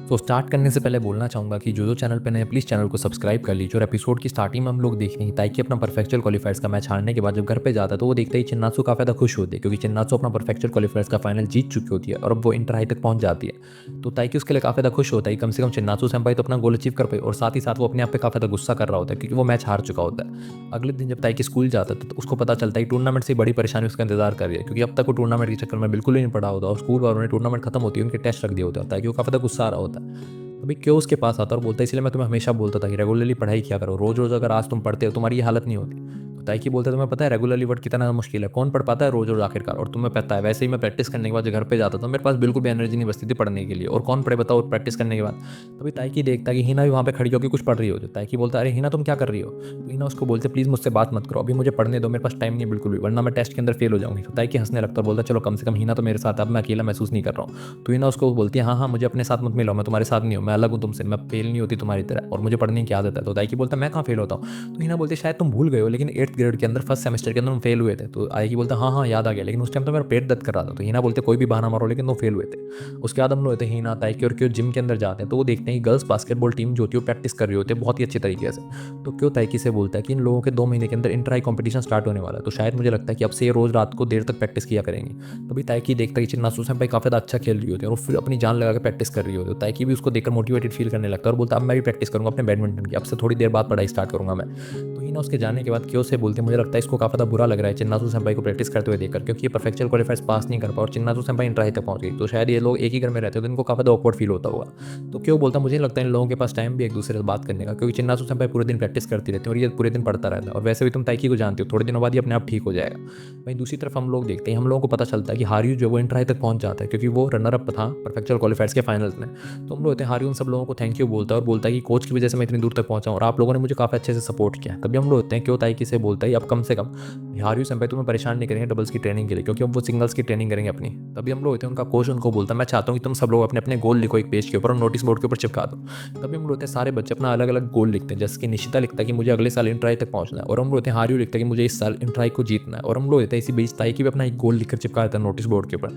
तो स्टार्ट करने से पहले बोलना चाहूँगा कि जो चैनल पे नए प्लीज़ चैनल को सब्सक्राइब कर लीजिए। और एपिसोड की स्टार्टिंग में हम लोग देखते हैं ताकि अपना परफेक्चुअल क्वालिफायर्स का मैच हारने के बाद जब घर पे जाता है तो वो देखते ही चिन्नासु काफ़ी ज़्यादा खुश होती है, क्योंकि चिन्नासु अपना परफेक्चुअल क्वालिफायर्स का फाइनल जीत चुकी होती है और अब वो इंटर हाई तक पहुंच जाती है। तो ताकि उसके लिए काफ़ी ज़्यादा खुश होता है, कम से कम चिन्नासु सेंपाई तो अपना गोल अचीव कर पाई, और साथ ही साथ वो अपने आप पे काफ़ी ज़्यादा गुस्सा कर रहा होता है क्योंकि वो मैच हार चुका होता है। अगले दिन जब ताकि स्कूल जाता है तो उसको पता चलता है कि टूर्नामेंट से बड़ी परेशानी उसका इंतजार कर रही है, क्योंकि अब तक वो टूर्नामेंट के चक्कर में बिल्कुल ही नहीं पड़ा होता और स्कूल वालों ने टूर्नामेंट खत्म होती है उनके टेस्ट रख दिए होते हैं ताकि वो काफ़ी ज़्यादा गुस्सा आ रहा होता है। तभी क्यों उसके पास आता है और बोलता है इसलिए मैं तुम्हें हमेशा बोलता था कि रेगुलरली पढ़ाई किया करो, रोज रोज अगर आज तुम पढ़ते हो तुम्हारी ये हालत नहीं होती। तो ताकि बोलता है तुम्हें पता है रेगुलरली वर्ड कितना मुश्किल है, कौन पढ़ पाता है रोज रोज आखिरकार, और तुम्हें पता है वैसे ही मैं प्रैक्टिस करने के बाद जब घर पे जाता था मेरे पास बिल्कुल भी एनर्जी नहीं बचती थी पढ़ने के लिए, और कौन पढ़े बताओ प्रैक्टिस करने के बाद। तभी ताकि देखता है कि हिना भी वहाँ पे खड़ी होकर कुछ पढ़ रही हो, ताकि बोलता है अरे हिना तुम क्या कर रही हो। तो हिना उसको बोलते प्लीज़ मुझसे बात मत करो, अभी मुझे पढ़ने दो, मेरे पास टाइम नहीं है बिल्कुल भी, वरना मैं टेस्ट के अंदर फेल हो जाऊंगी। तो ताकि हंसने लगता है, बोलता चलो कम से कम हिना तो मेरे साथ, अब मैं अकेला महसूस नहीं कर रहा हूँ। तो हिना उसको बोलती है हाँ हाँ मुझे अपने साथ मत मिलाओ, मैं तुम्हारे साथ नहीं हूँ, मैं अलग हूँ तुमसे, मैं फेल नहीं होती तुम्हारी तरह और मुझे पढ़ने की आदत है। तो ताकि बोलता मैं कहाँ फेल होता हूँ। तो हिना बोलती शायद तुम भूल गए हो लेकिन 8th ग्रेड के अंदर फर्स्ट सेमेस्टर के अंदर तुम फेल हुए थे। तो आएगी बोलता हाँ हाँ याद आ गया, लेकिन उस टाइम तो मेरा पेट दर्द कर रहा था। तो हिना बोलते कोई भी बहाना मारो लेकिन तुम फेल हुए थे। उसके बाद हम लोग होते हैं हिना ताइकी और क्यों जिम के अंदर जाते हैं तो वो देखते हैं गर्ल्स बास्केटबॉल टीम जो होती है वो प्रैक्टिस कर रही होती है बहुत ही अच्छे तरीके से। तो क्यों ताइकी से बोलता है कि इन लोगों के 2 महीने के अंदर इंटर हाई कॉम्पिटिशन स्टार्ट होने वाला है, तो शायद मुझे लगता है कि अब से ये रोज रात को देर तक प्रैक्टिस किया करेंगे। तभी ताइकी देखता है कि चिन्नासु सेंपाई काफ़ी ज़्यादा अच्छा खेल रही होती है और फिर अपनी जान लगा के प्रैक्टिस कर रही होती है। ताइकी भी उसको देखकर मोटिवेटेड फील करने लगता है और बोलता है अब मैं भी प्रैक्टिस करूंगा अपने बैडमिंटन की, अब से थोड़ी देर बाद पढ़ाई स्टार्ट करूंगा मैं। तो हिना उसके जाने के बाद क्यों से बोलते मुझे लगता है इसको काफ़ी ज़्यादा बुरा लग रहा है चिन्नासु सेंपाई को प्रैक्टिस करते हुए देखकर, क्योंकि ये परफेक्चुअल क्वालिफायर्स पास नहीं कर पाया और चिन्नासु सेंपाई इंटर हाई तक पहुंच गई। तो शायद ये लोग एक ही घर में रहते हो तो इनको काफ़ी ज़्यादा ऑकवर्ड फील होता होगा। तो क्यों बोलता मुझे लगता है इन लोगों के पास टाइम भी एक दूसरे से बात करने का, क्योंकि चिन्नासु सेंपाई पूरे दिन प्रैक्टिस करती रहती है और ये पूरे दिन पढ़ता रहता है, और वैसे भी तुम ताइकी को जानते हो थोड़े दिनों बाद ये अपने आप ठीक हो जाएगा। वहीं दूसरी तरफ हम लोग देखते हैं हम लोगों को पता चलता है कि हारियू जो वो इंटर हाई तक पहुंच जाता है क्योंकि वो रनर अप था परफेक्चुअल क्वालिफायर्स के फाइनल्स में। तो हम लोग होते हैं हारियू उन सब लोगों को थैंक यू बोलता है और बोलता है कि कोच की वजह से मैं इतनी दूर तक पहुंचा हूं और आप लोगों ने मुझे काफ़ी अच्छे से सपोर्ट किया। तभी हम लोग होते हैं क्यों ताइकी से बोलता है अब कम से कम हारियू सेंपाई तुम्हें परेशान नहीं करेंगे डबल्स की ट्रेनिंग के लिए, क्योंकि अब वो सिंगल्स की ट्रेनिंग करेंगे अपनी। तभी हम लोग होते हैं उनका कोच उनको बोलता है मैं चाहता हूँ कि तुम सब लोग अपने अपने गोल लिखो एक पेज के ऊपर और नोटिस बोर्ड के ऊपर चिपका दो। तभी हम लोग होते हैं सारे बच्चे अपना अलग अलग गोल लिखते हैं, जैसे कि निशिता लिखता है कि मुझे अगले साल इंटर हाई तक पहुंचना है, और हम लोग होते हैं हारियू लिखता है कि मुझे इस साल इंटर हाई को जीतना है, और हम लोग होते हैं इसी बीच ताइकी भी अपना एक गोल लिखकर चिपका देता है नोटिस बोर्ड के ऊपर।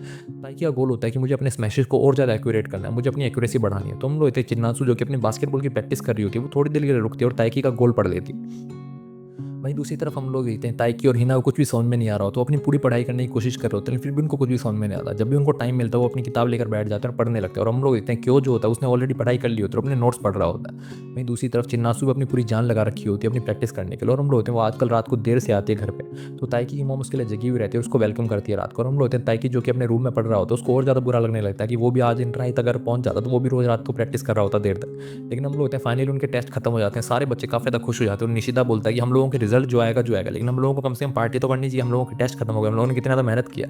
ताइकी का गोल होता है कि मुझे अपने स्मैशेस को और ज़्यादा एक्यूरेट करना है, मुझे अपनी एक्यूरेसी बढ़ानी है। तो हम लोग होते हैं चिन्नासु जो कि अपनी बास्केटबॉल की प्रैक्टिस कर रही होती है वो थोड़ी देर के लिए रुकती है और ताइकी का गोल पढ़ लेती है। वहीं दूसरी तरफ हम लोग देखते हैं ताइकी और हिना को कुछ भी समझ में नहीं आ रहा हो तो अपनी पूरी पढ़ाई करने की कोशिश कर रहे होते हैं, फिर भी उनको कुछ भी समझ में नहीं आता। जब भी उनको टाइम मिलता है वो अपनी किताब लेकर बैठ जाते हैं और पढ़ने लगते हैं, और हम लोग देखते हैं क्यों जो होता है उसने ऑलरेडी पढ़ाई कर ली होती है और अपने नोट्स पढ़ रहा होता है। वहीं दूसरी तरफ चिन्नासु भी अपनी पूरी जान लगा रखी होती है अपनी प्रैक्टिस करने के लिए, और हम लोग होते हैं वो आजकल रात को देर से आती है घर पे। तो ताइकी की मॉम उसके लिए जगी हुई रहती है, उसको वेलकम करती है रात को, और हम लोग होते हैं ताइकी जो कि अपने रूम में पढ़ रहा होता है उसको और ज़्यादा बुरा लगने लगता है कि वो भी आज इंटर हाई तक अगर पहुंच जाता तो वो भी रोज रात को प्रैक्टिस कर रहा होता देर तक। लेकिन हम लोग होते हैं फाइनली उनके टेस्ट खत्म हो जाते हैं, सारे बच्चे काफ़ी ज़्यादा खुश हो जाते हैं और निशिता बोलता है कि हम लोगों के रिजल्ट जो आएगा लेकिन हम लोगों को कम से कम पार्टी तो करनी चाहिए, हम लोगों के टेस्ट खत्म हो गए, हम लोगों ने कितना ज़्यादा मेहनत किया।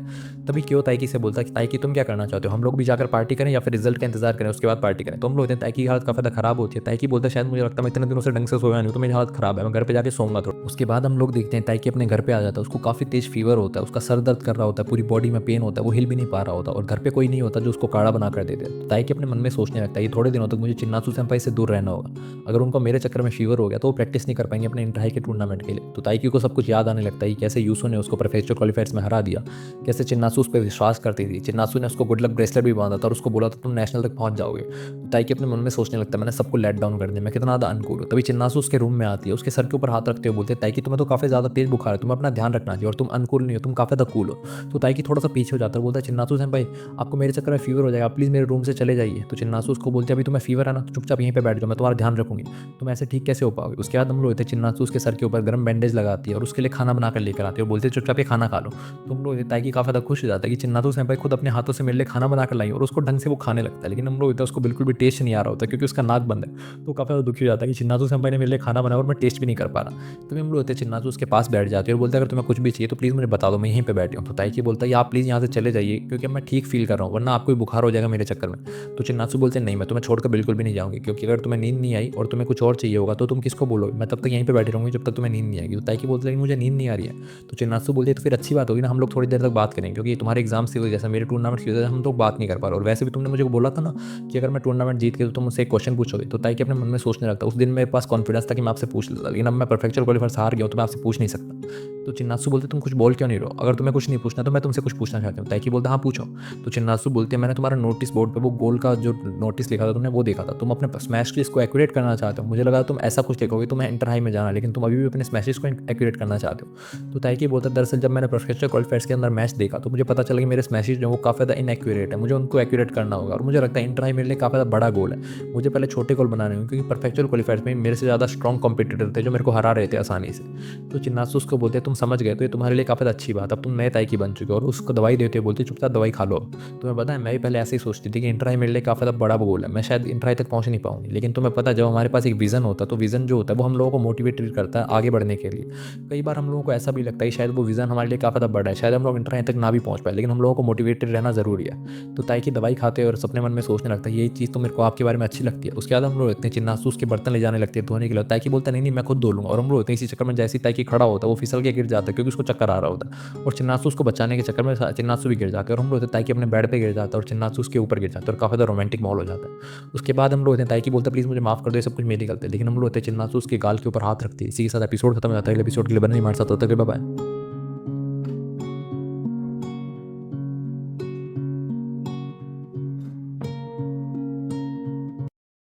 तभी क्यों ताइकी से बोलता है कि ताइकी तुम क्या करना चाहते हो, हम लोग भी जाकर पार्टी करें या फिर रिजल्ट का इंतजार करें उसके बाद पार्टी करें। तो हम लोग होते हैं ताइकी की हालत काफ़ी ज़्यादा खराब होती है। ताइकी बोलता है शायद मुझे लगता है मैं इतने दिनों से ढंग से सोया नहीं तो मेरी हालत खराब है, मैं घर पे जाके सोऊंगा थोड़ा। उसके बाद हम लोग देखते हैं ताइकी अपने घर पे आ जाता है, उसको काफ़ी तेज फीवर होता है, उसका सर दर्द कर रहा होता है, पूरी बॉडी में पेन होता है, वो हिल भी नहीं पा रहा होता और घर पे कोई नहीं होता जो उसको काढ़ा बना कर देते। तो ताइकी अपने मन में सोचने लगता है ये थोड़े दिनों तक मुझे चिन्नासु सेंपाई से दूर रहना होगा, अगर उनको मेरे चक्कर में फीवर हो गया तो वो प्रैक्टिस नहीं कर पाएंगे अपने इंटर हाई के टूर्नामेंट के लिए। तो ताइकी को सब कुछ याद आने लगता है कि कैसे यूसो ने उसको प्रोफेशनल क्वालिफायर्स में हरा दिया, कैसे चिन्नासु उस पर विश्वास करती थी, चिन्नासु ने उसको गुड लक ब्रेसलेट भी बांधा था और उसको बोला था तुम नेशनल तक पहुंच जाओगे। तो ताइकी अपने मन में सोचने लगता है मैंने सबको लेट डाउन कर दिया, मैं कितना ज़्यादा अनकूल हूँ। तभी चिन्नासु उसके रूम में आती है, उसके सर के ऊपर हाथ रखते हुए बोलते हैं ताइकी तुम्हें तो काफ़ी ज़्यादा तेज बुखार है, तुम्हें अपना ध्यान रखना चाहिए और तुम अनकूल नहीं हो, तुम काफ़ी ज़्यादा कूल हो। तो ताइकी थोड़ा सा पीछे हो जाता है, बोलता है चिन्नासु सेंपाई आपको मेरे चक्कर में फीवर हो जाएगा, आप प्लीज़ मेरे रूम से चले जाइए। तो चिन्नासु उसको बोलते हैं अभी तुम्हें फीवर है ना तो चुपचाप यहीं पे बैठ जाओ, मैं तुम्हारा ध्यान रखूंगी, तुम ऐसे ठीक कैसे हो पाओगे। उसके बाद हम लोग होते हैं चिन्नासु उसके सर के ऊपर गर्म बैंडेज लगाती है और उसके लिए खाना बनाकर लेकर आती है और बोलते हैं चुपचाप ये खाना खा लो। तुम लोग ताकि काफ़ी ज़्यादा खुश हो जाता है कि चिन्नातु सेंपाई खुद अपने हाथों से मेरे लिए खाना बनाकर लाई और उसको ढंग से वो खाने लगता है, लेकिन हम लोग होता है उसको बिल्कुल भी टेस्ट नहीं आ रहा होता क्योंकि उसका नाक बंद है। तो काफ़ी ज़्यादा दुखी हो जाता है कि चिन्नातु सेंपाई ने मेरे लिए खाना बनाया और मैं टेस्ट भी नहीं कर पा रहा। तभी हम लोग होते हैं चिन्नातु उसके पास बैठ जाते हैं और बोलते हैं अगर तुम्हें कुछ भी चाहिए तो प्लीज़ मुझे बता दो, मैं यहीं पर बैठी हूँ। तो ताइकी बोलता है आप प्लीज़ यहाँ से चले जाइए क्योंकि मैं ठीक फील कर रहा हूँ वरना आपको भी बुखार हो जाएगा मेरे चक्कर में। तो चिन्नातु बोलते हैं नहीं मैं तुम्हें छोड़कर बिल्कुल भी नहीं जाऊँगी, क्योंकि अगर तुम्हें नींद नहीं आई और तुम्हें कुछ और चाहिए होगा तो तुम किसको बोलोगे, मैं तब तक यहीं पर बैठी रहूँगी जब तक तुम्हें नींद नहीं आएगी। तो ताइकी बोलते हैं मुझे नींद नहीं आ रही है। तो चिन्नातु बोलते हैं तो फिर अच्छी बात होगी ना, हम लोग थोड़ी देर तक बात करेंगे क्योंकि तुम्हारे एग्जाम से जैसा मेरे टूर्नामेंट की वजह से हम लोग बात नहीं कर पा रहे, और वैसे भी तुमने मुझे बोला था ना कि अगर मैं टूर्नामेंट जीत के तो तुम मुझसे एक क्वेश्चन पूछोगे। तो ताकि अपने मन में सोचने लगता उस दिन मेरे पास कॉन्फिडेंस था कि मैं आपसे पूछ लेता, लेकिन अब मैं परफेक्चुअल क्वालिफायर हार गया हूँ तो मैं आपसे पूछ नहीं सकता। तो तो चिन्नासु बोलते तुम कुछ बोल क्यों नहीं रहे हो, अगर तुम्हें कुछ नहीं पूछना तो मैं तुमसे कुछ पूछना चाहती हूँ। ताइकी बोलता हाँ पूछो। तो चिन्नासु बोलते हैं मैंने तुम्हारा नोटिस बोर्ड पे वो गोल का जो नोटिस लिखा था तुमने वो देखा था, तुम अपने स्मैश क्रीज को एक्यूरेट करना चाहते हो, मुझे लगा तुम ऐसा कुछ लिखोगे तुम्हें इंटर हाई में जाना, लेकिन तुम अभी भी अपने स्मैशेस को एक्यूरेट करना चाहते हो। तो ताइकी बोलता है दरअसल जब मैंने प्रोफेशनल क्वालिफायर्स के अंदर मैच देखा तो मुझे पता चला कि मेरे स्मैशेस जो वो काफ़ी ज़्यादा इनएक्यूरेट है, मुझे उनको एक्यूरेट करना होगा, और मुझे लगता है इंटर हाई मेरे लिए काफ़ी ज़्यादा बड़ा गोल है, मुझे पहले छोटे गोल बनाने होंगे क्योंकि परफेक्चुअल क्वालिफायर्स में मेरे से ज़्यादा स्ट्रॉन्ग कॉम्पिटिटर थे जो मेरे को हरा रहे थे आसानी से। तो चिन्नासु उसको बोलते हैं तुम समझ गए तो ये तुम्हारे लिए काफ़ी अच्छी बात, अब तुम नए ताइकी बन चुके हो, और उसको दवाई देते हुए बोलते चुपचाप दवाई खा लो। तुम्हें पता है मैं भी पहले ऐसे ही सोचती थी कि इंटर हाई मेरे लिए काफ़ी बड़ा गोल है, मैं शायद इंटर हाई तक पहुंच नहीं पाऊंगी, लेकिन तुम्हें पता है जब हमारे पास एक विजन होता है तो विजन जो होता है वो हम लोगों को मोटिवेटेड करता है आगे बढ़ने के लिए। कई बार हम लोगों को ऐसा भी लगता है शायद वो विजन हमारे लिए काफ़ी बड़ा है, शायद हम लोग इंटर हाई तक ना भी पहुंच पाए, लेकिन हम लोगों को मोटिवेटेड रहना जरूरी है। तो ताइकी दवाई खाते और अपने मन में सोचने लगता है यही चीज़ तो मेरे को आपके बारे में अच्छी लगती है। उसके बाद हम लोग इतने चिन्नासु उसके बर्तन ले जाने लगते हैं धोने के लिए, ताइकी बोलता नहीं नहीं मैं खुद धो लूंगा, और हम लोग इतने इसी चक्कर में जैसे ही ताइकी खड़ा होता है वो फिसल के गिर जाता है क्योंकि उसको चक्कर आ रहा होता है, और चिन्नासु उसको बचाने के चक्कर में चिन्नासु भी गिर जाता है, और हम लोग ताइकी अपने बेड पे गिर जाता है और चिन्नासु उसके ऊपर गिर जाता है और काफ़ी ज़्यादा रोमांटिक माहौल हो जाता है। उसके बाद हम लोग होते हैं ताइकी बोलता है प्लीज़ मुझे माफ़ कर दो ये सब कुछ मेरी गलती है, लेकिन हम लोग होते हैं चिन्नासु उसके गाल के ऊपर हाथ रखती है। इसी के साथ एपिसोड खत्म हो जाता है। अगले एपिसोड के लिए बने नहीं मार सकता, तब तक बाय बाय।